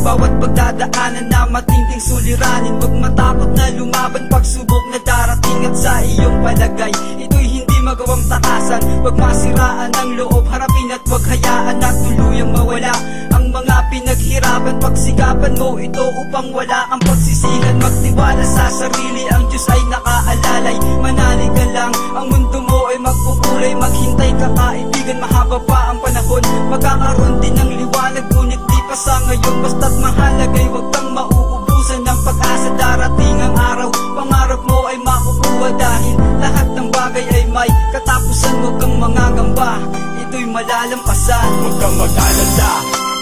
bawat pagdadaanan na matinding suliranin. Huwag matakot na lumaban, pagsubok na darating. At sa iyong palagay, ito'y hindi magawang takasan. Huwag masiraan ang loob, harapin at huwag hayaan na tuluyang mawala ang mga pinaghirapan. Pagsikapan mo ito upang wala ang pagsisihan. Magtiwala sa sarili, ang Diyos ay nakaalalay. Manalig ka lang, ang mundo mo ay magkukulay. Maghintay ka kaibigan, mahaba pa ang panahon. Magkakaroon din ng liwanag, ngunit di pa sa ngayon. Basta't mahalagay, huwag kang mauubusan ng pag-asa. Darating ang araw, pangarap mo ay makukuha. Dahil lahat ng bagay ay may katapusan. Huwag kang mangangamba, ito'y malalampasan. Huwag kang mag-alala,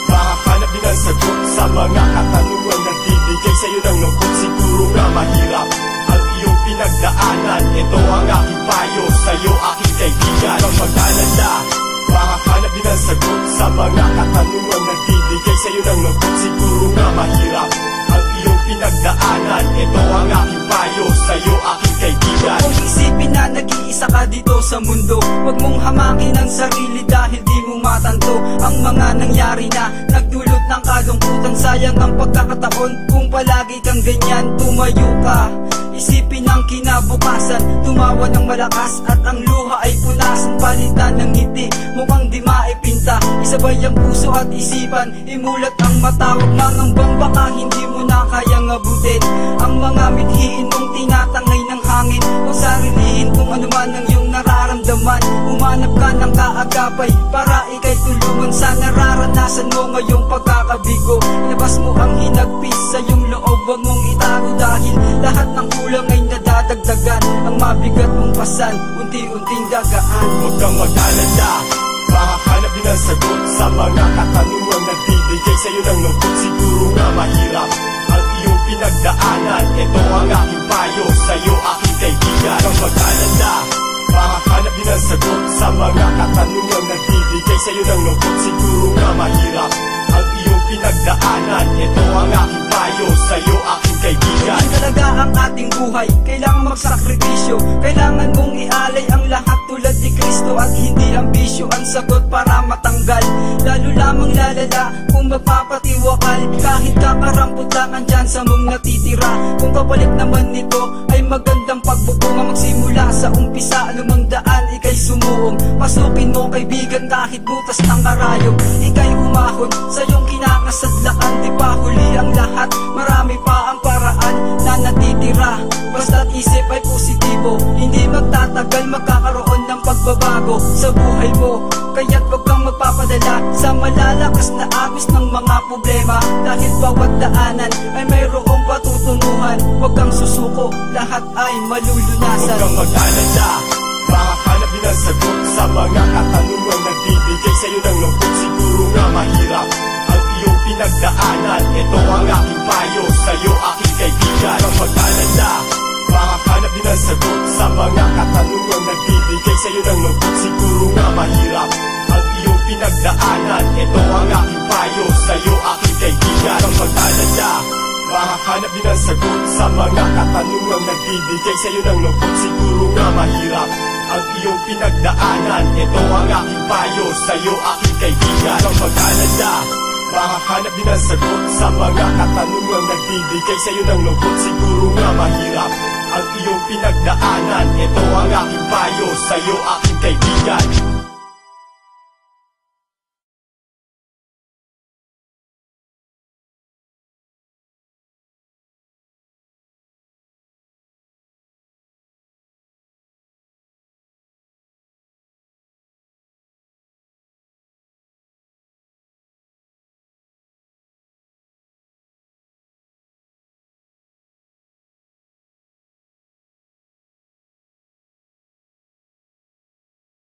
makahanap din ang sagot sa mga katanungan. Nagbibigay sa'yo ng lungkot, siguro nga mahirap ang iyong pinagdaanan. Ito ang aking payo sa'yo, aking kaibigan. Huwag kang mag-alala, makahanap din ang sagot sa mga katanungan. Nagbibigay sa'yo ng lungkot, siguro nga mahirap ang iyong pinagdaanan. Ito ang aking payo sa'yo, aking kaibigan. Kung isipin na nag-iisa ka dito sa mundo, huwag mong hamakin ang sarili dahil di mo matanto ang mga nangyari na nagdulot ng kalungkutan. Sayang ang pagkakataon kung palagi kang ganyan. Tumayo ka, isipin ang kinabukasan. Tumawa ng malakas at ang luha ay punasan. Palitan ng ngiti, mukhang di maipinta. Isabay ang puso at isipan, imulat ang mata. Huwag mangambang baka hindi mo na kayang abutin ang mga mithiin mong tinatangay ng hangin. Huwag sarilihin kung ano man ang iyong nararamdaman. Umanap ka ng kaagapay para ikay tulungan sa nararanasan mo ngayong pagkakabigo. Ilabas mo ang hinagpis sa iyong loob, huwag mong itago dahil lahat ng kulang ay nadadagdagan. Ang mabigat mong pasan, unti-unting dagaan. Huwag kang mag-alala, makahanap din ang sagot sa mga katanungan. Nagbibigay sa'yo ng lungkot, siguro nga mahirap ang iyong pinagdaanan. Ito ang aking payo sa'yo, aking kaibigan. Huwag kang mag-alala, makahanap din ang sagot sa mga katanungan. Nagbibigay sa'yo ng lungkot, siguro nga mahirap ang iyong pinagdaanan. Ito ang aking payo sa'yo, aking kaibigan. Hindi talaga ang ating buhay, kailangan magsakripisyo. Kailangan mong ialay ang lahat tulad ni Kristo. At hindi ang bisyo ang sagot para matanggal. Lalo lamang lalala kung magpapatiwakal. Kahit kakarampot lang andyan sa mong natitira. Kung kapalit naman nito ay magandang pagbubunga. Magsimula sa umpisa, lumangdaan, ikay sumuong. Pasukin mo kaibigan kahit butas ng karayom. Ikay umahon sa iyong kinakasadlakan. Di pa huli ang lahat, marami pa ang paraan na natitira. Basta't isip ay positibo, hindi magtatagal, magkakaroon ng pagbabago sa buhay mo. Kaya't huwag kang magpapadala sa malalakas na agos ng mga problema. Dahil bawat daanan ay mayroong patutunguhan. Huwag kang susuko, lahat ay malulunasan. Huwag kang mag-alala, makahanap din ang sagot sa mga katanungan. Nagbibigay sa'yo ng lungkot, siguro nga mahirap ang iyong pinagdaanan. Ito ang aking payo sa'yo, aking kaibigan. Huwag kang mag-alala, makahanap din ang sagot sa mga katanungan. Nagbibigay sa'yo ng lungkot, siguro nga mahirap ang iyong pinagdaanan. Ito ang aking payo sa'yo, aking kaibigan. Huwag kang mag-alala, makahanap din ang sagot sa mga katanungan. Nagbibigay sa'yo ng lungkot, siguro nga mahirap ang iyong pinagdaanan. Ito ang aking payo sa'yo, aking kaibigan. Huwag kang mag-alala, makahanap din ang sagot sa mga katanungan. Nagbibigay sa'yo ng lungkot, siguro nga mahirap ang iyong pinagdaanan. Ito ang aking payo sa'yo, aking kaibigan.